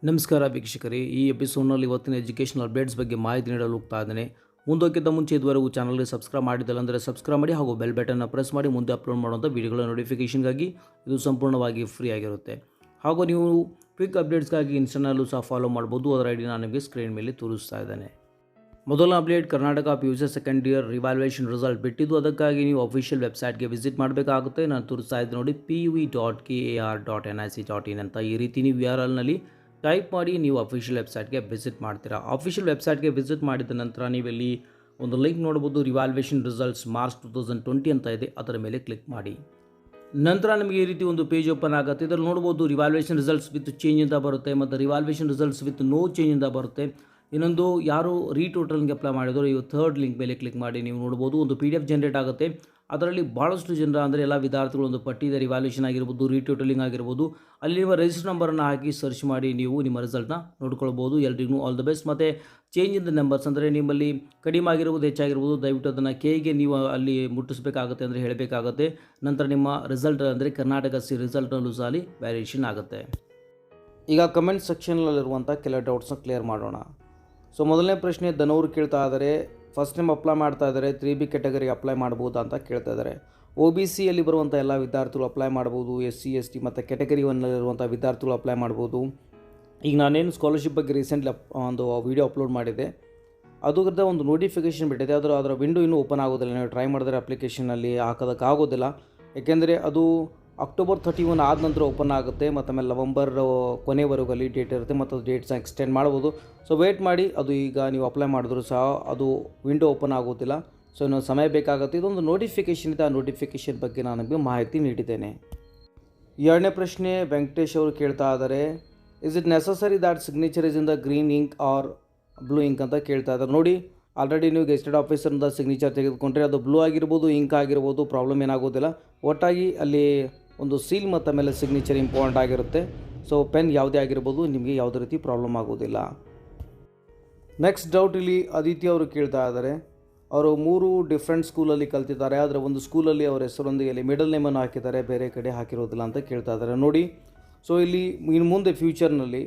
ನಮಸ್ಕಾರ ವೀಕ್ಷಕರೇ, ಈ ಎಪಿಸೋಡ್ನಲ್ಲಿ ಇವತ್ತಿನ ಎಜುಕೇಷನಲ್ ಅಪ್ಡೇಟ್ಸ್ ಬಗ್ಗೆ ಮಾಹಿತಿ ನೀಡಲು ಹೋಗ್ತಾ ಇದ್ದೇನೆ. ಮುಂದೋಕ್ಕಿಂತ ಮುಂಚೆ ಇದುವರೆಗೂ ಚಾನಲ್ಗೆ ಸಬ್ಸ್ಕ್ರೈಬ್ ಮಾಡಿದ್ದಿಲ್ಲ ಅಂದರೆ ಸಬ್ಸ್ಕ್ರೈಬ್ ಮಾಡಿ ಹಾಗೂ ಬೆಲ್ ಬಟನ್ನ ಪ್ರೆಸ್ ಮಾಡಿ ಮುಂದೆ ಅಪ್ಲೋಡ್ ಮಾಡುವಂಥ ವೀಡಿಯೋಗಳ ನೋಟಿಫಿಕೇಷನ್ಗಾಗಿ. ಇದು ಸಂಪೂರ್ಣವಾಗಿ ಫ್ರೀ ಆಗಿರುತ್ತೆ. ಹಾಗೂ ನೀವು ಕ್ವಿಕ್ ಅಪ್ಡೇಟ್ಸ್ಗಾಗಿ ಇನ್ಸ್ಟಾನಲ್ಲೂ ಸಹ ಫಾಲೋ ಮಾಡ್ಬೋದು. ಅದರ ಐಡಿ ನಾನು ನಿಮಗೆ ಸ್ಕ್ರೀನ್ ಮೇಲೆ ತೋರಿಸ್ತಾ ಇದ್ದೇನೆ. ಮೊದಲ update, Karnataka PU second year revaluation result ಬಿಟ್ಟಿದ್ದು. ಅದಕ್ಕಾಗಿ ನೀವು ಅಫಿಷಿಯಲ್ ವೆಬ್ಸೈಟ್ಗೆ ವಿಸಿಟ್ ಮಾಡಬೇಕಾಗುತ್ತೆ. ನಾನು ತೋರಿಸ್ತಾ ಇದ್ದೆ ನೋಡಿ, pue.kar.nic.in ಅಂತ. ಈ ರೀತಿ ನೀವು URLನಲ್ಲಿ ಟೈಪ್ ಮಾಡಿ ನೀವು ಅಫಿಷಿಯಲ್ ವೆಬ್ಸೈಟ್ಗೆ ವಿಸಿಟ್ ಮಾಡ್ತೀರಾ. ಅಫಿಷಿಯಲ್ ವೆಬ್ಸೈಟ್ಗೆ ವಿಸಿಟ್ ಮಾಡಿದ ನಂತರ ನೀವಿಲ್ಲಿ ಒಂದು ಲಿಂಕ್ ನೋಡ್ಬೋದು, ರಿವ್ಯಾಲ್ಯೂಯೇಷನ್ ರಿಸಲ್ಟ್ಸ್ ಮಾರ್ಚ್ 2020 ಅಂತ ಇದೆ. ಅದರ ಮೇಲೆ ಕ್ಲಿಕ್ ಮಾಡಿ. ನಂತರ ನಿಮಗೆ ಈ ರೀತಿ ಒಂದು ಪೇಜ್ ಓಪನ್ ಆಗುತ್ತೆ. ಇದರಲ್ಲಿ ನೋಡ್ಬೋದು ರಿವ್ಯಾಲ್ಯೂಯೇಷನ್ ರಿಸಲ್ಟ್ಸ್ ವಿತ್ ಚೇಂಜ್ ಅಂತ ಬರುತ್ತೆ, ಮತ್ತು revaluation results with no change ಅಂತ ಬರುತ್ತೆ. ಇನ್ನೊಂದು, ಯಾರು ರೀಟೋಟಲ್ಗೆ ಅಪ್ಲೈ ಮಾಡಿದ್ರು ಇವು ಥರ್ಡ್ ಲಿಂಕ್ ಮೇಲೆ ಕ್ಲಿಕ್ ಮಾಡಿ ನೀವು ನೋಡ್ಬೋದು, ಒಂದು PDF ಜನರೇಟ್ ಆಗುತ್ತೆ. ಅದರಲ್ಲಿ ಭಾಳಷ್ಟು ಜನರ ಅಂದರೆ ಎಲ್ಲ ವಿದ್ಯಾರ್ಥಿಗಳು ಒಂದು ಪಟ್ಟಿ ಇದೆ. ರಿವ್ಯಾಲ್ಯೂಯೇಷನ್ ಆಗಿರ್ಬೋದು, ರೀಟೋಟಲಿಂಗ್ ಆಗಿರ್ಬೋದು, ಅಲ್ಲಿ ನಿಮ್ಮ ರಿಜಿಸ್ಟರ್ ನಂಬರನ್ನು ಹಾಕಿ ಸರ್ಚ್ ಮಾಡಿ ನೀವು ನಿಮ್ಮ ರಿಸಲ್ಟ್ನ ನೋಡ್ಕೊಳ್ಬೋದು. ಎಲ್ರಿಗೂ ಆಲ್ ದ ಬೆಸ್ಟ್. ಮತ್ತು ಚೇಂಜ್ ಇನ್ ದ ನಂಬರ್ಸ್ ಅಂದರೆ ನಿಮ್ಮಲ್ಲಿ ಕಡಿಮೆ ಆಗಿರ್ಬೋದು, ಹೆಚ್ಚಾಗಿರ್ಬೋದು, ದಯವಿಟ್ಟು ಅದನ್ನು Kಗೆ ನೀವು ಅಲ್ಲಿ ಮುಟ್ಟಿಸ್ಬೇಕಾಗುತ್ತೆ ಅಂದರೆ ಹೇಳಬೇಕಾಗುತ್ತೆ. ನಂತರ ನಿಮ್ಮ ರಿಸಲ್ಟ್ ಅಂದರೆ ಕರ್ನಾಟಕ ರಿಸಲ್ಟ್ನಲ್ಲೂ ಸಹ ಅಲ್ಲಿ ವ್ಯಾರಿಯೇಷನ್ ಆಗುತ್ತೆ. ಈಗ ಕಮೆಂಟ್ ಸೆಕ್ಷನ್ನಲ್ಲಿರುವಂಥ ಕೆಲ ಡೌಟ್ಸ್ನ ಕ್ಲಿಯರ್ ಮಾಡೋಣ. ಸೊ ಮೊದಲನೇ ಪ್ರಶ್ನೆ, ದನವರು ಕೇಳ್ತಾ ಇದ್ದಾರೆ, ಫಸ್ಟ್ ಟೈಮ್ ಅಪ್ಲೈ ಮಾಡ್ತಾ ಇದ್ದಾರೆ, 3B ಕ್ಯಾಟಗರಿಗೆ ಅಪ್ಲೈ ಮಾಡ್ಬೋದಾ ಅಂತ ಕೇಳ್ತಾ ಇದ್ದಾರೆ. OBCಯಲ್ಲಿ ಬರುವಂಥ ಎಲ್ಲ ವಿದ್ಯಾರ್ಥಿಗಳು ಅಪ್ಲೈ ಮಾಡ್ಬೋದು. SC ST ಮತ್ತು ಕ್ಯಾಟಗರಿ 1ನಲ್ಲಿರುವಂಥ ವಿದ್ಯಾರ್ಥಿಗಳು ಅಪ್ಲೈ ಮಾಡ್ಬೋದು. ಈಗ ನಾನೇನು ಸ್ಕಾಲರ್ಶಿಪ್ ಬಗ್ಗೆ ರೀಸೆಂಟ್ಲಿ ಒಂದು ವಿಡಿಯೋ ಅಪ್ಲೋಡ್ ಮಾಡಿದೆ, ಅದರದ್ದು ಒಂದು ನೋಟಿಫಿಕೇಷನ್ ಬಿಟ್ಟಿದೆ. ಅದರ ವಿಂಡೋ ಇನ್ನೂ ಓಪನ್ ಆಗೋದಿಲ್ಲ. ನೀವು ಟ್ರೈ ಮಾಡಿದ್ರೆ ಅಪ್ಲಿಕೇಶನಲ್ಲಿ ಹಾಕೋದಕ್ಕಾಗೋದಿಲ್ಲ, ಏಕೆಂದರೆ ಅದು ಅಕ್ಟೋಬರ್ 31 ಆದ ನಂತರ ಓಪನ್ ಆಗುತ್ತೆ. ಮತ್ತು ಆಮೇಲೆ ನವಂಬರ್ ಕೊನೆವರೆಗೂ ಅಲ್ಲಿ ಡೇಟ್ ಇರುತ್ತೆ, ಮತ್ತು ಅದು ಡೇಟ್ಸ್ನ ಎಕ್ಸ್ಟೆಂಡ್ ಮಾಡ್ಬೋದು. ಸೊ ವೇಟ್ ಮಾಡಿ, ಅದು ಈಗ ನೀವು ಅಪ್ಲೈ ಮಾಡಿದ್ರು ಸಹ ಅದು ವಿಂಡೋ ಓಪನ್ ಆಗೋದಿಲ್ಲ. ಸೊ ಇನ್ನೊಂದು ಸಮಯ ಬೇಕಾಗುತ್ತೆ. ಇದೊಂದು ನೋಟಿಫಿಕೇಷನ್ ಇದೆ, ಆ ನೋಟಿಫಿಕೇಷನ್ ಬಗ್ಗೆ ನಾನು ನಿಮಗೆ ಮಾಹಿತಿ ನೀಡಿದ್ದೇನೆ. ಎರಡನೇ ಪ್ರಶ್ನೆ, ವೆಂಕಟೇಶ್ ಅವರು ಕೇಳ್ತಾ ಇದ್ದಾರೆ, is it necessary that signature is in the green ink or blue ink ಅಂತ ಕೇಳ್ತಾ ಇದ್ದಾರೆ. ನೋಡಿ, ಆಲ್ರೆಡಿ ನೀವು ಗೆಸ್ಟೆಡ್ ಆಫೀಸರ್ನಿಂದ ಸಿಗ್ನೇಚರ್ ತೆಗೆದುಕೊಂಡ್ರೆ ಅದು ಬ್ಲೂ ಆಗಿರ್ಬೋದು, ಇಂಕ್ ಆಗಿರ್ಬೋದು, ಪ್ರಾಬ್ಲಮ್ ಏನಾಗೋದಿಲ್ಲ. ಒಟ್ಟಾಗಿ ಅಲ್ಲಿ ಒಂದು ಸೀಲ್ ಮತ್ತು ಆಮೇಲೆ ಸಿಗ್ನೇಚರ್ ಇಂಪಾರ್ಟೆಂಟ್ ಆಗಿರುತ್ತೆ. ಸೊ ಪೆನ್ ಯಾವುದೇ ಆಗಿರ್ಬೋದು, ನಿಮಗೆ ಯಾವುದೇ ರೀತಿ ಪ್ರಾಬ್ಲಮ್ ಆಗೋದಿಲ್ಲ. ನೆಕ್ಸ್ಟ್ ಡೌಟ್, ಇಲ್ಲಿ ಆದಿತ್ಯ ಅವರು ಕೇಳ್ತಾ ಇದ್ದಾರೆ, ಅವರು 3 ಡಿಫ್ರೆಂಟ್ ಸ್ಕೂಲಲ್ಲಿ ಕಲ್ತಿದ್ದಾರೆ, ಆದರೆ ಒಂದು ಸ್ಕೂಲಲ್ಲಿ ಅವರ ಹೆಸರೊಂದಿಗೆ ಅಲ್ಲಿ ಮಿಡಲ್ ನೇಮನ್ನು ಹಾಕಿದ್ದಾರೆ, ಬೇರೆ ಕಡೆ ಹಾಕಿರೋದಿಲ್ಲ ಅಂತ ಕೇಳ್ತಾ ಇದ್ದಾರೆ. ನೋಡಿ, ಸೊ ಇಲ್ಲಿ ಇನ್ನು ಮುಂದೆ ಫ್ಯೂಚರ್ನಲ್ಲಿ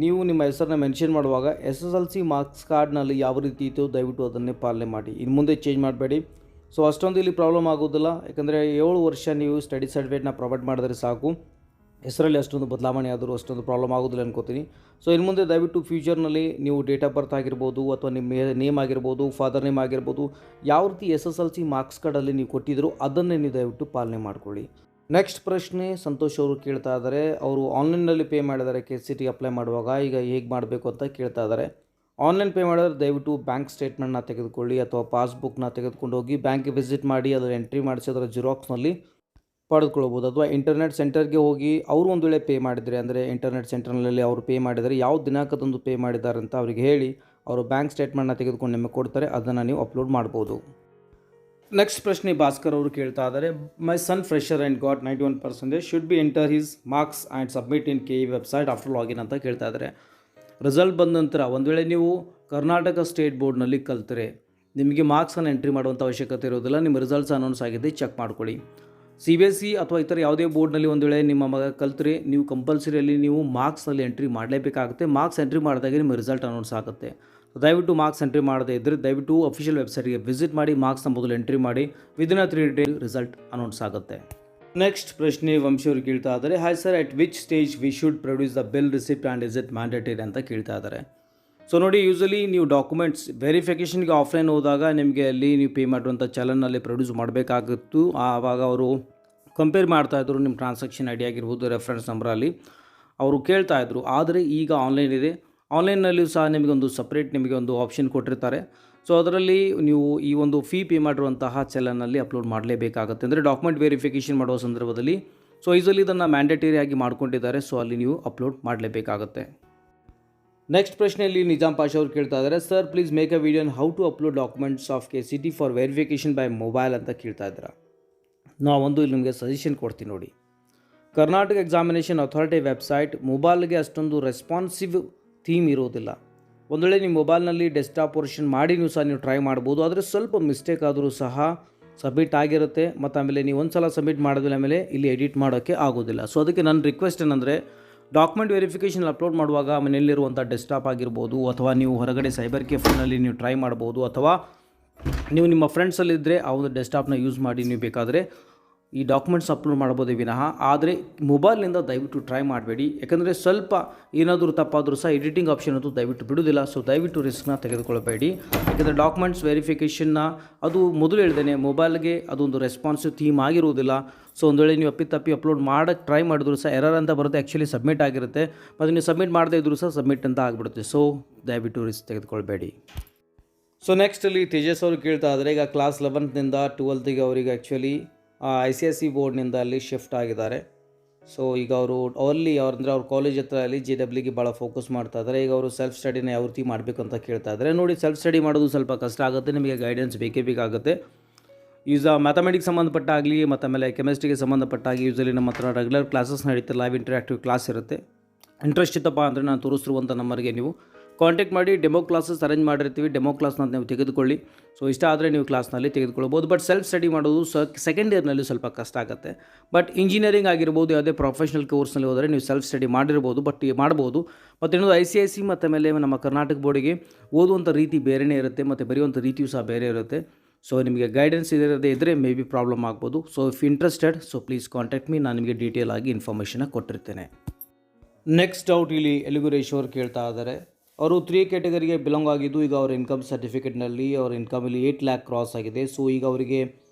ನೀವು ನಿಮ್ಮ ಹೆಸರನ್ನ ಮೆನ್ಷನ್ ಮಾಡುವಾಗ SSLC ಮಾರ್ಕ್ಸ್ ಕಾರ್ಡ್ನಲ್ಲಿ ಯಾವ ರೀತಿ ಇತ್ತು ದಯವಿಟ್ಟು ಅದನ್ನೇ ಪಾಲನೆ ಮಾಡಿ. ಇನ್ನು ಮುಂದೆ ಚೇಂಜ್ ಮಾಡಬೇಡಿ. ಸೊ ಅಷ್ಟೊಂದು ಇಲ್ಲಿ ಪ್ರಾಬ್ಲಮ್ ಆಗೋದಿಲ್ಲ, ಯಾಕಂದರೆ 7 ವರ್ಷ ನೀವು ಸ್ಟಡಿ ಸರ್ಟಿಫಿಕೇಟ್ನ ಪ್ರೊವೈಡ್ ಮಾಡಿದ್ರೆ ಸಾಕು. ಹೆಸರಲ್ಲಿ ಅಷ್ಟೊಂದು ಬದಲಾವಣೆ ಆದರೂ ಅಷ್ಟೊಂದು ಪ್ರಾಬ್ಲಮ್ ಆಗೋದಿಲ್ಲ ಅನ್ಕೋತೀನಿ. ಸೊ ಇನ್ನು ಮುಂದೆ ದಯವಿಟ್ಟು ಫ್ಯೂಚರ್ನಲ್ಲಿ ನೀವು ಡೇಟ್ ಆಫ್ ಬರ್ತ್ ಆಗಿರ್ಬೋದು, ಅಥವಾ ನಿಮ್ಮ ನೇಮ್ ಆಗಿರ್ಬೋದು, ಫಾದರ್ ನೇಮ್ ಆಗಿರ್ಬೋದು, ಯಾವ ರೀತಿ SSLC ಮಾರ್ಕ್ಸ್ ಕಾರ್ಡಲ್ಲಿ ನೀವು ಕೊಟ್ಟಿದ್ರು ಅದನ್ನೇ ನೀವು ದಯವಿಟ್ಟು ಪಾಲನೆ ಮಾಡ್ಕೊಳ್ಳಿ. ನೆಕ್ಸ್ಟ್ ಪ್ರಶ್ನೆ, ಸಂತೋಷ್ ಅವರು ಕೇಳ್ತಾ ಇದ್ದಾರೆ, ಅವರು ಆನ್ಲೈನ್ನಲ್ಲಿ ಪೇ ಮಾಡಿದ್ದಾರೆ KCET ಅಪ್ಲೈ ಮಾಡುವಾಗ, ಈಗ ಹೇಗೆ ಮಾಡಬೇಕು ಅಂತ ಕೇಳ್ತಾ ಇದ್ದಾರೆ. ಆನ್ಲೈನ್ ಪೇ ಮಾಡಿದ್ರೆ ದಯವಿಟ್ಟು ಬ್ಯಾಂಕ್ ಸ್ಟೇಟ್ಮೆಂಟ್ನ ತೆಗೆದುಕೊಳ್ಳಿ, ಅಥವಾ ಪಾಸ್ಬುಕ್ನ ತೆಗೆದುಕೊಂಡು ಹೋಗಿ ಬ್ಯಾಂಕ್ಗೆ ವಿಸಿಟ್ ಮಾಡಿ ಅದರ ಎಂಟ್ರಿ ಮಾಡಿಸಿ ಅದರ ಜಿರಾಕ್ಸ್ನಲ್ಲಿ ಪಡೆದುಕೊಳ್ಬೋದು. ಅಥವಾ ಇಂಟರ್ನೆಟ್ ಸೆಂಟರ್ಗೆ ಹೋಗಿ ಅವರು ಒಂದು ವೇಳೆ ಪೇ ಮಾಡಿದರೆ, ಅಂದರೆ ಇಂಟರ್ನೆಟ್ ಸೆಂಟರ್ನಲ್ಲಿ ಅವರು ಪೇ ಮಾಡಿದರೆ ಯಾವ ದಿನಾಂಕದಂದು ಪೇ ಮಾಡಿದ್ದಾರೆ ಅಂತ ಅವರಿಗೆ ಹೇಳಿ ಅವರು ಬ್ಯಾಂಕ್ ಸ್ಟೇಟ್ಮೆಂಟ್ನ ತೆಗೆದುಕೊಂಡು ನಿಮಗೆ ಕೊಡ್ತಾರೆ, ಅದನ್ನು ನೀವು ಅಪ್ಲೋಡ್ ಮಾಡ್ಬೋದು. ನೆಕ್ಸ್ಟ್ ಪ್ರಶ್ನೆ, ಭಾಸ್ಕರ್ ಅವರು ಕೇಳ್ತಾ ಇದ್ದಾರೆ, my son fresher and got 91% should be enter his marks and submit in KE website after login ಅಂತ ಕೇಳ್ತಾ ಇದ್ದಾರೆ. ರಿಸಲ್ಟ್ ಬಂದ ನಂತರ ಒಂದು ವೇಳೆ ನೀವು ಕರ್ನಾಟಕ ಸ್ಟೇಟ್ ಬೋರ್ಡ್ನಲ್ಲಿ ಕಲ್ತರೆ ನಿಮಗೆ ಮಾರ್ಕ್ಸನ್ನು ಎಂಟ್ರಿ ಮಾಡುವಂಥ ಅವಶ್ಯಕತೆ ಇರೋದಿಲ್ಲ. ನಿಮ್ಮ ರಿಸಲ್ಟ್ಸ್ ಅನೌನ್ಸ್ ಆಗಿದೆ, ಚೆಕ್ ಮಾಡ್ಕೊಳ್ಳಿ. CBSE ಅಥವಾ ಇತರ ಯಾವುದೇ ಬೋರ್ಡ್ನಲ್ಲಿ ಒಂದು ವೇಳೆ ನಿಮ್ಮ ಮಗ ಕಲ್ತರೆ ನೀವು ಕಂಪಲ್ಸರಿಯಲ್ಲಿ ನೀವು ಮಾರ್ಕ್ಸ್ನಲ್ಲಿ ಎಂಟ್ರಿ ಮಾಡಲೇಬೇಕಾಗುತ್ತೆ. ಮಾರ್ಕ್ಸ್ ಎಂಟ್ರಿ ಮಾಡಿದಾಗೆ ನಿಮ್ಮ ರಿಸಲ್ಟ್ ಅನೌನ್ಸ್ ಆಗುತ್ತೆ. ದಯವಿಟ್ಟು ಮಾರ್ಕ್ಸ್ ಎಂಟ್ರಿ ಮಾಡದೇ ಇದ್ದರೆ ದಯವಿಟ್ಟು ಅಫಿಷಿಯಲ್ ವೆಬ್ಸೈಟ್ಗೆ ವಿಸಿಟ್ ಮಾಡಿ, ಮಾರ್ಕ್ಸ್ನ ಮೊದಲು ಎಂಟ್ರಿ ಮಾಡಿ, ವಿದಿನ್ 3 ಡೇಸ್ ರಿಸಲ್ಟ್ ಅನೌನ್ಸ್ ಆಗುತ್ತೆ. ನೆಕ್ಸ್ಟ್ ಪ್ರಶ್ನೆ, ವಂಶಿ ಅವರು ಕೇಳ್ತಾ ಇದ್ದಾರೆ, hi sir, at which stage we should produce the bill receipt and is it mandatory ಅಂತ ಕೇಳ್ತಾ ಇದ್ದಾರೆ. ಸೊ ನೋಡಿ, ಯೂಸಲಿ ನೀವು ಡಾಕ್ಯುಮೆಂಟ್ಸ್ ವೆರಿಫಿಕೇಷನ್ಗೆ ಆಫ್ಲೈನ್ ಹೋದಾಗ ನಿಮಗೆ ಅಲ್ಲಿ ನೀವು ಪೇ ಮಾಡುವಂಥ ಚಲನ್ನಲ್ಲಿ ಪ್ರೊಡ್ಯೂಸ್ ಮಾಡಬೇಕಾಗಿತ್ತು. ಆವಾಗ ಅವರು ಕಂಪೇರ್ ಮಾಡ್ತಾಯಿದ್ರು ನಿಮ್ಮ ಟ್ರಾನ್ಸಾಕ್ಷನ್ ID ಆಗಿರ್ಬೋದು, ರೆಫರೆನ್ಸ್ ನಂಬರಲ್ಲಿ ಅವರು ಕೇಳ್ತಾಯಿದ್ರು. ಆದರೆ ಈಗ ಆನ್ಲೈನ್ ಇದೆ, ಆನ್ಲೈನ್ನಲ್ಲಿಯೂ ಸಹ ನಿಮಗೊಂದು ಸಪ್ರೇಟ್ ನಿಮಗೆ ಒಂದು ಆಪ್ಷನ್ ಕೊಟ್ಟಿರ್ತಾರೆ. ಸೊ ಅದರಲ್ಲಿ ನೀವು ಈ ಒಂದು ಫೀ ಪೇ ಮಾಡಿರುವಂತಹ ಚಲನಲ್ಲಿ ಅಪ್ಲೋಡ್ ಮಾಡಲೇಬೇಕಾಗುತ್ತೆ, ಅಂದರೆ ಡಾಕ್ಯುಮೆಂಟ್ ವೆರಿಫಿಕೇಷನ್ ಮಾಡುವ ಸಂದರ್ಭದಲ್ಲಿ. ಸೊ ಯೂಸಲಿ ಇದನ್ನು ಮ್ಯಾಂಡೇಟರಿ ಆಗಿ ಮಾಡ್ಕೊಂಡಿದ್ದಾರೆ, ಸೊ ಅಲ್ಲಿ ನೀವು ಅಪ್ಲೋಡ್ ಮಾಡಲೇಬೇಕಾಗುತ್ತೆ. ನೆಕ್ಸ್ಟ್ ಪ್ರಶ್ನೆಯಲ್ಲಿ ನಿಜಾಮ್ ಪಾಷಾ ಅವರು ಕೇಳ್ತಾ ಇದ್ದಾರೆ, sir please make a video on how to upload documents of KCET for verification by mobile ಅಂತ ಕೇಳ್ತಾ ಇದ್ದಾರೆ. ನಾವೊಂದು ಇಲ್ಲಿ ನಿಮಗೆ ಸಜೆಷನ್ ಕೊಡ್ತೀನಿ ನೋಡಿ. ಕರ್ನಾಟಕ ಎಕ್ಸಾಮಿನೇಷನ್ ಅಥಾರಿಟಿ ವೆಬ್ಸೈಟ್ ಮೊಬೈಲ್ಗೆ ಅಷ್ಟೊಂದು ರೆಸ್ಪಾನ್ಸಿವ್ ಥೀಮ್ ಇರೋದಿಲ್ಲ. ಒಂದು ವೇಳೆ ನಿಮ್ಮ ಮೊಬೈಲ್ನಲ್ಲಿ ಡೆಸ್ಕ್ಟಾಪ್ ವರ್ಷನ್ ಮಾಡಿ ನೀವು ಸಹ ನೀವು ಟ್ರೈ ಮಾಡ್ಬೋದು, ಆದರೆ ಸ್ವಲ್ಪ ಮಿಸ್ಟೇಕ್ ಆದರೂ ಸಹ ಸಬ್ಮಿಟ್ ಆಗಿರುತ್ತೆ. ಮತ್ತು ಆಮೇಲೆ ನೀವು ಒಂದು ಸಲ ಸಬ್ಮಿಟ್ ಮಾಡಿದ್ಮೇಲೆ ಆಮೇಲೆ ಇಲ್ಲಿ ಎಡಿಟ್ ಮಾಡೋಕ್ಕೆ ಆಗೋದಿಲ್ಲ. ಸೊ ಅದಕ್ಕೆ ನನ್ನ ರಿಕ್ವೆಸ್ಟ್ ಏನಂದರೆ, ಡಾಕ್ಯುಮೆಂಟ್ ವೆರಿಫಿಕೇಷನ್ ಅಪ್ಲೋಡ್ ಮಾಡುವಾಗ ಮನೆಯಲ್ಲಿರುವಂಥ ಡೆಸ್ಕ್ಟಾಪ್ ಆಗಿರ್ಬೋದು, ಅಥವಾ ನೀವು ಹೊರಗಡೆ ಸೈಬರ್ ಕೆಫೆನಲ್ಲಿ ನೀವು ಟ್ರೈ ಮಾಡ್ಬೋದು, ಅಥವಾ ನೀವು ನಿಮ್ಮ ಫ್ರೆಂಡ್ಸಲ್ಲಿದ್ದರೆ ಆ ಒಂದು ಡೆಸ್ಕ್ಟಾಪ್ನ ಯೂಸ್ ಮಾಡಿ ನೀವು ಬೇಕಾದರೆ ಈ ಡಾಕ್ಯುಮೆಂಟ್ಸ್ ಅಪ್ಲೋಡ್ ಮಾಡ್ಬೋದೇ ವಿನಃ, ಆದರೆ ಮೊಬೈಲ್ನಿಂದ ದಯವಿಟ್ಟು ಟ್ರೈ ಮಾಡಬೇಡಿ. ಯಾಕಂದರೆ ಸ್ವಲ್ಪ ಏನಾದರೂ ತಪ್ಪಾದರೂ ಸಹ ಎಡಿಟಿಂಗ್ ಆಪ್ಷನ್ ಅಂತೂ ದಯವಿಟ್ಟು ಬಿಡೋದಿಲ್ಲ. ಸೊ ದಯವಿಟ್ಟು ರಿಸ್ಕ್ನ ತೆಗೆದುಕೊಳ್ಬೇಡಿ. ಯಾಕಂದರೆ ಡಾಕ್ಯುಮೆಂಟ್ಸ್ ವೆರಿಫಿಕೇಷನ್ನ ಅದು ಮೊದಲು ಹೇಳ್ದೇನೆ ಮೊಬೈಲ್ಗೆ ಅದೊಂದು ರೆಸ್ಪಾನ್ಸಿವ್ ಥೀಮ್ ಆಗಿರುವುದಿಲ್ಲ. ಸೊ ಒಂದು ವೇಳೆ ನೀವು ಅಪ್ಪಿತಪ್ಪಿ ಅಪ್ಲೋಡ್ ಮಾಡೋಕ್ಕೆ ಟ್ರೈ ಮಾಡಿದ್ರು ಸಹ ಎರರ್ ಅಂತ ಬರುತ್ತೆ, ಆ್ಯಕ್ಚುಲಿ ಸಬ್ಮಿಟ್ ಆಗಿರುತ್ತೆ. ಮತ್ತು ನೀವು ಸಬ್ಮಿಟ್ ಮಾಡದೇ ಇದ್ದರೂ ಸಹ ಸಬ್ಮಿಟ್ ಅಂತ ಆಗಿಬಿಡುತ್ತೆ. ಸೊ ದಯವಿಟ್ಟು ರಿಸ್ಕ್ ತೆಗೆದುಕೊಳ್ಬೇಡಿ. ಸೊ ನೆಕ್ಸ್ಟಲ್ಲಿ ತೇಜಸ್ ಅವರು ಕೇಳ್ತಾ ಇದ್ದಾರೆ, ಈಗ ಕ್ಲಾಸ್ 11th 12th ಅವರಿಗೆ ಆ್ಯಕ್ಚುಲಿ ICSE ಬೋರ್ಡ್ನಿಂದ ಅಲ್ಲಿ ಶಿಫ್ಟ್ ಆಗಿದ್ದಾರೆ. ಸೊ ಈಗ ಅವ್ರ ಕಾಲೇಜ್ ಹತ್ರ ಅಲ್ಲಿ JEE ಭಾಳ ಫೋಕಸ್ ಮಾಡ್ತಾ ಇದ್ದಾರೆ. ಈಗ ಅವರು ಸೆಲ್ಫ್ ಸ್ಟಡಿನ ಯಾವ ರೀತಿ ಮಾಡಬೇಕು ಅಂತ ಕೇಳ್ತಾ ಇದ್ದಾರೆ. ನೋಡಿ, ಸೆಲ್ಫ್ ಸ್ಟಡಿ ಮಾಡೋದು ಸ್ವಲ್ಪ ಕಷ್ಟ ಆಗುತ್ತೆ, ನಿಮಗೆ ಗೈಡೆನ್ಸ್ ಬೇಕೇ ಬೇಕಾಗುತ್ತೆ. ಈಗ ಮ್ಯಾಥಮೆಟಿಕ್ಸ್ ಸಂಬಂಧಪಟ್ಟಾಗಲಿ ಮತ್ತು ಆಮೇಲೆ ಕೆಮಿಸ್ಟ್ರಿಗೆ ಸಂಬಂಧಪಟ್ಟಾಗಿ ಯೂಸಲಿ ನಮ್ಮ ಹತ್ರ ರೆಗ್ಯುಲರ್ ಕ್ಲಾಸಸ್ ನಡೀತೆ, ಲೈವ್ ಇಂಟರಾಕ್ಟಿವ್ ಕ್ಲಾಸ್ ಇರುತ್ತೆ. ಇಂಟ್ರೆಸ್ಟ್ ಇತ್ತಪ್ಪ ಅಂದರೆ ನಾನು ತೋರಿಸಿರುವಂಥ ನಂಬರ್ಗೆ ನೀವು ಕಾಂಟ್ಯಾಕ್ಟ್ ಮಾಡಿ. ಡೆಮೋ ಕ್ಲಾಸಸ್ ಅರೇಂಜ್ ಮಾಡಿರ್ತೀವಿ, ಡೆಮೋ ಕ್ಲಾಸ್ನ ನೀವು ತೆಗೆದುಕೊಳ್ಳಿ. ಸೊ ಇಷ್ಟ ಆದರೆ ನೀವು ಕ್ಲಾಸ್ನಲ್ಲಿ ತೆಗೆದುಕೊಳ್ಬೋದು. ಬಟ್ ಸೆಲ್ಫ್ ಸ್ಟಡಿ ಮಾಡೋದು ಸೆಕೆಂಡ್ ಇಯರ್ನಲ್ಲಿ ಸ್ವಲ್ಪ ಕಷ್ಟ ಆಗುತ್ತೆ. ಬಟ್ ಇಂಜಿನಿಯರಿಂಗ್ ಆಗಿರ್ಬೋದು, ಯಾವುದೇ ಪ್ರೊಫೆಷನಲ್ ಕೋರ್ಸ್ನಲ್ಲಿ ಹೋದರೆ ನೀವು ಸೆಲ್ಫ್ ಸ್ಟಡಿ ಮಾಡಿರ್ಬೋದು, ಮಾಡ್ಬೋದು. ಮತ್ತು ಇನ್ನೊಂದು ICSE ಮತ್ತು ಆಮೇಲೆ ನಮ್ಮ ಕರ್ನಾಟಕ ಬೋರ್ಡಿಗೆ ಓದುವಂಥ ರೀತಿ ಬೇರೆಯೇ ಇರುತ್ತೆ, ಮತ್ತು ಬರೆಯುವಂಥ ರೀತಿಯೂ ಸಹ ಬೇರೆ ಇರುತ್ತೆ. ಸೊ ನಿಮಗೆ ಗೈಡೆನ್ಸ್ ಇದ್ದರೆ ಮೇ ಬಿ ಪ್ರಾಬ್ಲಮ್ ಆಗ್ಬೋದು. So if interested, so please contact me, ನಾನು ನಿಮಗೆ ಡೀಟೇಲ್ ಆಗಿ ಇನ್ಫಾರ್ಮೇಷನ್ನ ಕೊಟ್ಟಿರ್ತೇನೆ. ನೆಕ್ಸ್ಟ್ ಡೌಟ್ ಇಲ್ಲಿ ಎಲಿಗುರೇಶ್ ಅವರು ಕೇಳ್ತಾ ಇದ್ದಾರೆ. ಅವರು 3 ಕ್ಯಾಟಗರಿಗೆ ಬಿಲಾಂಗ್ ಆಗಿದ್ದು, ಈಗ ಅವರ ಇನ್ಕಮ್ ಸರ್ಟಿಫಿಕೇಟ್ನಲ್ಲಿ ಅವರ ಇನ್ಕಮಲ್ಲಿ 8 lakh ಕ್ರಾಸ್ ಆಗಿದೆ. ಸೊ ಈಗ ಅವರಿಗೆ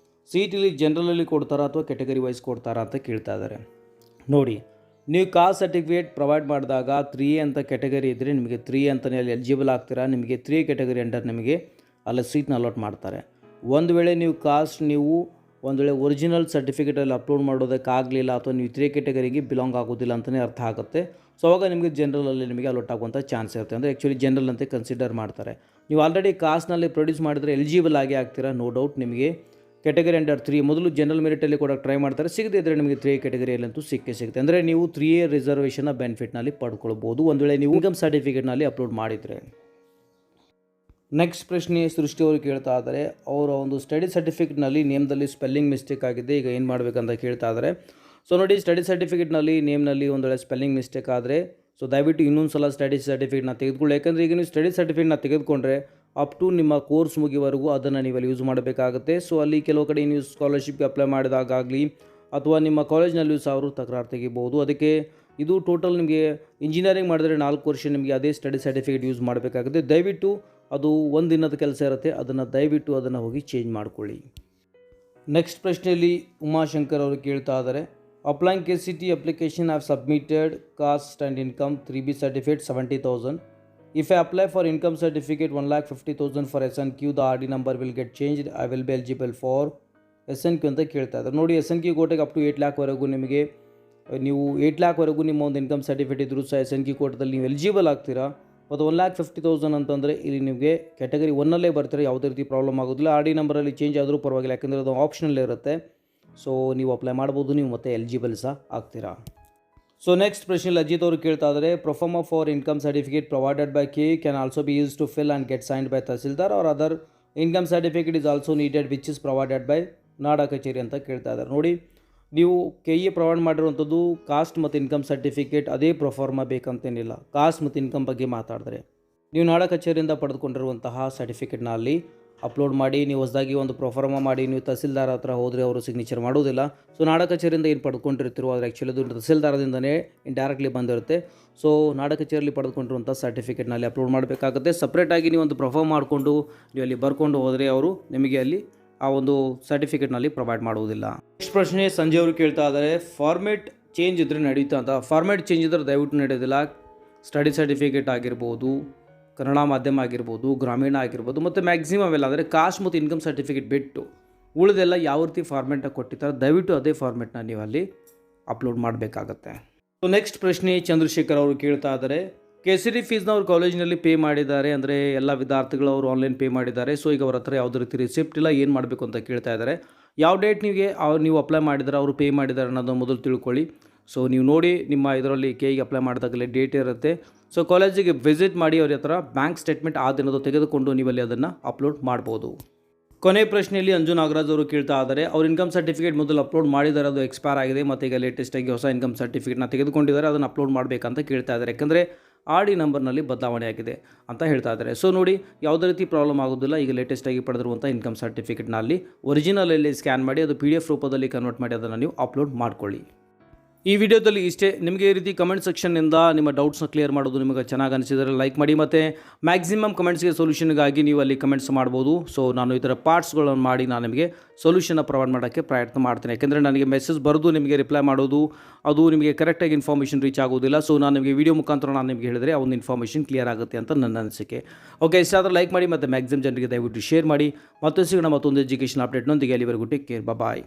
ಸೀಟಲ್ಲಿ ಜನರಲಲ್ಲಿ ಕೊಡ್ತಾರಾ ಅಥವಾ ಕ್ಯಾಟಗರಿ ವೈಸ್ ಕೊಡ್ತಾರಾ ಅಂತ ಕೇಳ್ತಾ ಇದ್ದಾರೆ. ನೋಡಿ, ನೀವು ಕಾಸ್ಟ್ ಸರ್ಟಿಫಿಕೇಟ್ ಪ್ರೊವೈಡ್ ಮಾಡಿದಾಗ 3A ಅಂತ ಕ್ಯಾಟಗರಿ ಇದ್ದರೆ ನಿಮಗೆ 3A ಅಂತಲೇ ಅಲ್ಲಿ ಎಲಿಜಿಬಲ್ ಆಗ್ತೀರಾ. ನಿಮಗೆ 3A ಕ್ಯಾಟಗರಿ ಅಂಡರ್ ನಿಮಗೆ ಅಲ್ಲಿ ಸೀಟ್ನ ಅಲಾಟ್ ಮಾಡ್ತಾರೆ. ಒಂದು ವೇಳೆ ನೀವು ಒಂದು ವೇಳೆ ಒರಿಜಿನಲ್ ಸರ್ಟಿಫಿಕೇಟಲ್ಲಿ ಅಪ್ಲೋಡ್ ಮಾಡೋದಕ್ಕಾಗಲಿಲ್ಲ ಅಥವಾ ನೀವು 3A ಕ್ಯಾಟಗರಿಗೆ ಬಿಲಾಂಗ್ ಆಗೋದಿಲ್ಲ ಅಂತಲೇ ಅರ್ಥ ಆಗುತ್ತೆ. ಸೊ ಅವಾಗ ನಿಮಗೆ ಜನರಲಲ್ಲಿ ನಿಮಗೆ ಅಲಾಟ್ ಆಗುವಂಥ ಚಾನ್ಸ್ ಇರುತ್ತೆ. ಅಂದರೆ ಆ್ಯಕ್ಚುಲಿ ಜನರಲ್ ಅಂತ ಕನ್ಸಿಡರ್ ಮಾಡ್ತಾರೆ. ನೀವು ಆಲ್ರೆಡಿ ಕಾಸ್ಟ್ನಲ್ಲಿ ಪ್ರೊಡ್ಯೂಸ್ ಮಾಡಿದರೆ ಎಲಿಜಿಬಲ್ ಆಗಿ ಆಗ್ತೀರಾ, ನೋ ಡೌಟ್. ನಿಮಗೆ ಕ್ಯಾಟಗರಿ ಅಂಡರ್ 3 ಮೊದಲು ಜನರಲ್ ಮೆರಿಟಲ್ಲಿ ಕೊಡೋಕ್ಕೆ ಟ್ರೈ ಮಾಡ್ತಾರೆ, ಸಿಗದೇ ಇದ್ದರೆ ನಿಮಗೆ 3A ಕ್ಯಾಟಗರಿಯಲ್ಲಂತೂ ಸಿಗುತ್ತೆ. ಅಂದರೆ ನೀವು 3A ರಿಸರ್ವೇಷನ್ನ ಬೆನಿಫಿಟ್ನಲ್ಲಿ ಪಡ್ಕೊಳ್ಬೋದು ಒಂದು ವೇಳೆ ನೀವು ಇನ್ಕಮ್ ಸರ್ಟಿಫಿಕೇಟ್ನಲ್ಲಿ ಅಪ್ಲೋಡ್ ಮಾಡಿದರೆ. ನೆಕ್ಸ್ಟ್ ಪ್ರಶ್ನೆ ಸೃಷ್ಟಿ ಅವರು ಕೇಳ್ತಾ ಇದ್ದಾರೆ. ಅವರ ಒಂದು ಸ್ಟಡಿ ಸರ್ಟಿಫಿಕೇಟ್ನಲ್ಲಿ ನೇಮ್ದಲ್ಲಿ ಸ್ಪೆಲ್ಲಿಂಗ್ ಮಿಸ್ಟೇಕ್ ಆಗಿದೆ, ಈಗ ಏನು ಮಾಡಬೇಕಂತ ಕೇಳ್ತಾ ಇದ್ದಾರೆ. ಸೊ ನೋಡಿ, ಸ್ಟಡಿ ಸರ್ಟಿಫಿಕೇಟ್ನಲ್ಲಿ ನೇಮ್ನಲ್ಲಿ ಒಂದು ವೇಳೆ ಸ್ಪೆಲ್ಲಿಂಗ್ ಮಿಸ್ಟೇಕ್ ಆದರೆ ಸೊ ದಯವಿಟ್ಟು ಇನ್ನೊಂದು ಸಲ ಸ್ಟಡಿ ಸರ್ಟಿಫಿಕೇಟ್ನ ತೆಗೆದುಕೊಳ್ಳಿ. ಯಾಕಂದರೆ ಈಗ ನೀವು ಸ್ಟಡಿ ಸರ್ಟಿಫಿಕೇಟ್ನ ತೆಗೆದುಕೊಂಡ್ರೆ ಅಪ್ ಟು ನಿಮ್ಮ ಕೋರ್ಸ್ ಮುಗಿವರೆಗೂ ಅದನ್ನು ನೀವು ಅಲ್ಲಿ ಯೂಸ್ ಮಾಡಬೇಕಾಗುತ್ತೆ. ಸೊ ಅಲ್ಲಿ ಕೆಲವು ಕಡೆ ನೀವು ಸ್ಕಾಲರ್ಶಿಪ್ಗೆ ಅಪ್ಲೈ ಮಾಡಿದಾಗಲಿ ಅಥವಾ ನಿಮ್ಮ ಕಾಲೇಜ್ನಲ್ಲಿಯೂ ಸಹ ಅವರು ತಕರಾರು ತೆಗಿಬೋದು. ಅದಕ್ಕೆ ಇದು ಟೋಟಲ್ ನಿಮಗೆ ಇಂಜಿನಿಯರಿಂಗ್ ಮಾಡಿದ್ರೆ 4 ವರ್ಷ ನಿಮಗೆ ಅದೇ ಸ್ಟಡಿ ಸರ್ಟಿಫಿಕೇಟ್ ಯೂಸ್ ಮಾಡಬೇಕಾಗುತ್ತೆ. ದಯವಿಟ್ಟು ಅದು ಒಂದು ದಿನದ ಕೆಲಸ ಇರುತ್ತೆ, ಅದನ್ನು ಹೋಗಿ ಚೇಂಜ್ ಮಾಡ್ಕೊಳ್ಳಿ. ನೆಕ್ಸ್ಟ್ ಪ್ರಶ್ನೆಯಲ್ಲಿ ಉಮಾಶಂಕರ್ ಅವರು ಕೇಳ್ತಾ ಇದ್ದಾರೆ. Applying KCET application have submitted cost and income 3B certificate 70,000. If I apply for income certificate 1,50,000 for SNQ, the RD number will get changed. I will be eligible for SNQ ಅಂತ ಕೇಳ್ತಾ ಇದ್ದಾರೆ. ನೋಡಿ, SNQ ಕೋಟೆಗೆ up to 8 lakh ನಿಮಗೆ ನೀವು 8 lakh ನಿಮ್ಮ ಒಂದು income certificate ಇದ್ದರೂ ಸಹ SNQ ಕೋಟದಲ್ಲಿ ನೀವು ಎಲಿಜಿಬಲ್ ಆಗ್ತೀರಾ. ಮತ್ತು 1,50,000 ಅಂತಂದರೆ ಇಲ್ಲಿ ನಿಮಗೆ ಕ್ಯಾಟಗರಿ 1ಅಲ್ಲೇ ಬರ್ತಾರೆ, ಯಾವುದೇ ರೀತಿ ಪ್ರಾಬ್ಲಮ್ ಆಗೋದಿಲ್ಲ. RD ನಂಬರಲ್ಲಿ ಚೇಂಜ್ ಆದರೂ ಪರವಾಗಿಲ್ಲ, ಯಾಕೆಂದರೆ ಅದು ಆಪ್ಷನಲ್ ಇರುತ್ತೆ. ಸೊ ನೀವು ಅಪ್ಲೈ ಮಾಡ್ಬೋದು, ನೀವು ಮತ್ತೆ ಎಲಿಜಿಬಲ್ ಸಹ ಆಗ್ತೀರಾ. ಸೊ ನೆಕ್ಸ್ಟ್ ಪ್ರಶ್ನೆಯಲ್ಲಿ ಅಜಿತ್ ಅವರು ಕೇಳ್ತಾ ಇದ್ದಾರೆ. Proforma for income certificate provided by KE can also be use to fill and get signed by tahsildar or other income certificate is also needed which is provided by Nada Kacheri ಅಂತ ಕೇಳ್ತಾ ಇದ್ದಾರೆ. ನೋಡಿ, ನೀವು KE ಪ್ರೊವೈಡ್ ಮಾಡಿರುವಂಥದ್ದು ಕಾಸ್ಟ್ ಮತ್ತು income certificate ಅದೇ proforma ಬೇಕಂತೇನಿಲ್ಲ. Caste ಮತ್ತು ಇನ್ಕಮ್ ಬಗ್ಗೆ ಮಾತಾಡಿದ್ರೆ ನೀವು ನಾಡಾ ಕಚೇರಿಯಿಂದ ಪಡೆದುಕೊಂಡಿರುವಂತಹ ಸರ್ಟಿಫಿಕೇಟ್ನ ಅಲ್ಲಿ ಅಪ್ಲೋಡ್ ಮಾಡಿ, ನೀವು ಹೊಸದಾಗಿ ಒಂದು ಪ್ರೊಫಾರ್ಮಾ ಮಾಡಿ ನೀವು ತಹಸೀಲ್ದಾರ್ ಹತ್ರ ಹೋದರೆ ಅವರು ಸಿಗ್ನೇಚರ್ ಮಾಡೋದಿಲ್ಲ. ಸೊ ನಾಡಾ ಕಚೇರಿಯಿಂದ ಏನು ಪಡ್ಕೊಂಡಿರ್ತೀರೋ ಆದರೆ ಆ್ಯಕ್ಚುಲಿ ಅದು ತಹಸೀಲ್ದಾರದಿಂದನೇ ಇಂಡೈರೆಕ್ಟ್ಲಿ ಬಂದಿರುತ್ತೆ. ಸೊ ನಾಡಾ ಕಚೇರಿಯಲ್ಲಿ ಪಡೆದುಕೊಂಡಿರುವಂಥ ಸರ್ಟಿಫಿಕೇಟ್ನಲ್ಲಿ ಅಪ್ಲೋಡ್ ಮಾಡಬೇಕಾಗುತ್ತೆ. ಸಪ್ರೇಟಾಗಿ ನೀವು ಒಂದು ಪ್ರೊಫಾರ್ಮ್ ಮಾಡಿಕೊಂಡು ನೀವು ಅಲ್ಲಿ ಬರ್ಕೊಂಡು ಹೋದರೆ ಅವರು ನಿಮಗೆ ಅಲ್ಲಿ ಆ ಒಂದು ಸರ್ಟಿಫಿಕೇಟ್ನಲ್ಲಿ ಪ್ರೊವೈಡ್ ಮಾಡುವುದಿಲ್ಲ. ನೆಕ್ಸ್ಟ್ ಪ್ರಶ್ನೆ ಸಂಜಯ್ ಅವರು ಕೇಳ್ತಾ ಇದ್ದಾರೆ. ಫಾರ್ಮೇಟ್ ಚೇಂಜ್ ಇದ್ದರೆ ನಡೀತಾ ಅಂತ. ಫಾರ್ಮೇಟ್ ಚೇಂಜ್ ಇದ್ದರೆ ದಯವಿಟ್ಟು ನಡೆಯೋದಿಲ್ಲ. ಸ್ಟಡಿ ಸರ್ಟಿಫಿಕೇಟ್ ಆಗಿರ್ಬೋದು, ಕನ್ನಡ ಮಾಧ್ಯಮ ಆಗಿರ್ಬೋದು, ಗ್ರಾಮೀಣ ಆಗಿರ್ಬೋದು, ಮತ್ತು ಮ್ಯಾಕ್ಸಿಮಮ್ ಎಲ್ಲ ಅಂದರೆ ಕಾಸ್ಟ್ ಮತ್ತು ಇನ್ಕಮ್ ಸರ್ಟಿಫಿಕೇಟ್ ಬಿಟ್ಟು ಉಳಿದೆಲ್ಲ ಯಾವ ರೀತಿ ಫಾರ್ಮೇಟ್ನ ಕೊಟ್ಟಿರ್ತಾರೆ ದಯವಿಟ್ಟು ಅದೇ ಫಾರ್ಮೇಟ್ನ ನೀವು ಅಲ್ಲಿ ಅಪ್ಲೋಡ್ ಮಾಡಬೇಕಾಗತ್ತೆ. ಸೊ ನೆಕ್ಸ್ಟ್ ಪ್ರಶ್ನೆ ಚಂದ್ರಶೇಖರ್ ಅವರು ಕೇಳ್ತಾ ಇದ್ದಾರೆ. KCET ಫೀಸ್ನ ಅವ್ರು ಕಾಲೇಜಿನಲ್ಲಿ ಪೇ ಮಾಡಿದ್ದಾರೆ, ಅಂದರೆ ಎಲ್ಲ ವಿದ್ಯಾರ್ಥಿಗಳು ಅವರು ಆನ್ಲೈನ್ ಪೇ ಮಾಡಿದ್ದಾರೆ. ಸೊ ಈಗ ಅವ್ರ ಹತ್ರ ಯಾವುದೇ ರೀತಿ ರಿಸಿಪ್ಟ್ ಇಲ್ಲ, ಏನು ಮಾಡಬೇಕು ಅಂತ ಕೇಳ್ತಾ ಇದ್ದಾರೆ. ಯಾವ ಡೇಟ್ ನೀವು ಅಪ್ಲೈ ಮಾಡಿದರೆ ಅವರು ಪೇ ಮಾಡಿದ್ದಾರೆ ಅನ್ನೋದನ್ನು ಮೊದಲು ತಿಳ್ಕೊಳ್ಳಿ. ಸೊ ನೀವು ನೋಡಿ, ನಿಮ್ಮ ಇದರಲ್ಲಿ KEಗೆ ಅಪ್ಲೈ ಮಾಡಿದಾಗಲೇ ಡೇಟ್ ಇರುತ್ತೆ. ಸೊ ಕಾಲೇಜಿಗೆ ವಿಸಿಟ್ ಮಾಡಿ ಅವ್ರ ಹತ್ರ ಬ್ಯಾಂಕ್ ಸ್ಟೇಟ್ಮೆಂಟ್ ಆ ದಿನದ ತೆಗೆದುಕೊಂಡು ನೀವಲ್ಲಿ ಅದನ್ನು ಅಪ್ಲೋಡ್ ಮಾಡ್ಬೋದು. ಕೊನೆ ಪ್ರಶ್ನೆಯಲ್ಲಿ ಅಂಜು ನಾಗರಾಜ್ ಅವರು ಕೇಳ್ತಾ ಇದ್ದಾರೆ, ಅವ್ರ ಇನ್ಕಮ್ ಸರ್ಟಿಫಿಕೇಟ್ ಮೊದಲು ಅಪ್ಲೋಡ್ ಮಾಡಿದ್ದಾರೆ, ಅದು ಎಕ್ಸ್ಪೈರ್ ಆಗಿದೆ ಮತ್ತು ಈಗ ಲೇಟೆಸ್ಟಾಗಿ ಹೊಸ ಇನ್ಕಮ್ ಸರ್ಟಿಫಿಕೇಟ್ನ ತೆಗೆದುಕೊಂಡಿದ್ದಾರೆ, ಅದನ್ನು ಅಪ್ಲೋಡ್ ಮಾಡಬೇಕಂತ ಕೇಳ್ತಾ ಇದ್ದಾರೆ. ಯಾಕಂದರೆ ಆರ್ ಡಿ ನಂಬರ್ನಲ್ಲಿ ಬದಲಾವಣೆ ಆಗಿದೆ ಅಂತ ಹೇಳ್ತಾ ಇದ್ದಾರೆ. ಸೊ ನೋಡಿ, ಯಾವುದೇ ರೀತಿ ಪ್ರಾಬ್ಲಮ್ ಆಗೋದಿಲ್ಲ. ಈಗ ಲೇಟೆಸ್ಟಾಗಿ ಪಡೆದಿರುವಂಥ ಇನ್ಕಮ್ ಸರ್ಟಿಫಿಕೇಟ್ನಲ್ಲಿ ಒರಿಜಿನಲಲ್ಲಿ ಸ್ಕ್ಯಾನ್ ಮಾಡಿ ಅದು PDF ರೂಪದಲ್ಲಿ ಕನ್ವರ್ಟ್ ಮಾಡಿ ಅದನ್ನು ನೀವು ಅಪ್ಲೋಡ್ ಮಾಡ್ಕೊಳ್ಳಿ. ಈ ವಿಡಿಯೋದಲ್ಲಿ ಇಷ್ಟೇ. ನಿಮಗೆ ಈ ರೀತಿ ಕಮೆಂಟ್ ಸೆಕ್ಷನ್ನಿಂದ ನಿಮ್ಮ ಡೌಟ್ಸ್ನ ಕ್ಲಿಯರ್ ಮಾಡೋದು ನಿಮಗೆ ಚೆನ್ನಾಗಿ ಅನಿಸಿದರೆ ಲೈಕ್ ಮಾಡಿ, ಮತ್ತು ಮ್ಯಾಕ್ಸಿಮಮ್ ಕಮೆಂಟ್ಸ್ಗೆ ಸೊಲ್ಯೂಷನ್ಗಾಗಿ ನೀವು ಅಲ್ಲಿ ಕಮೆಂಟ್ಸ್ ಮಾಡ್ಬೋದು. ಸೊ ನಾನು ಈ ಥರ ಪಾರ್ಟ್ಸ್ಗಳನ್ನು ಮಾಡಿ ನಾನು ನಿಮಗೆ ಸೊಲ್ಯೂಷನ್ನ ಪ್ರೊವೈಡ್ ಮಾಡೋಕ್ಕೆ ಪ್ರಯತ್ನ ಮಾಡ್ತೀನಿ. ಯಾಕೆಂದರೆ ನನಗೆ ಮೆಸೇಜ್ ಬರೆದು ನಿಮಗೆ ರಿಪ್ಲೈ ಮಾಡೋದು ಅದು ನಿಮಗೆ ಕರೆಕ್ಟಾಗಿ ಇನ್ಫಾರ್ಮೇಷನ್ ರೀಚ್ ಆಗೋದಿಲ್ಲ. ಸೊ ನಾನು ನಿಮಗೆ ವಿಡಿಯೋ ಮುಖಾಂತರ ನಾನು ನಿಮಗೆ ಹೇಳಿದರೆ ಆ ಒಂದು ಇನ್ಫಾರ್ಮೇಷನ್ ಕ್ಲಿಯರ್ ಆಗುತ್ತೆ ಅಂತ ನನ್ನ ಅನಿಸಿಕೆ. ಓಕೆ, ಇಷ್ಟ ಆದರೆ ಲೈಕ್ ಮಾಡಿ ಮತ್ತು ಮ್ಯಾಕ್ಸಿಮಮ್ ಜನರಿಗೆ ದಯವಿಟ್ಟು ಶೇರ್ ಮಾಡಿ. ಮತ್ತೆ ಸಿಗೋಣ ಮತ್ತೊಂದು ಎಜುಕೇಷನ್ ಅಪ್ಡೇಟ್ನೊಂದಿಗೆ. ಅಲ್ಲಿವರೆಗೂ ಟೇಕ್ ಕೇರ್, ಬಾಯ್.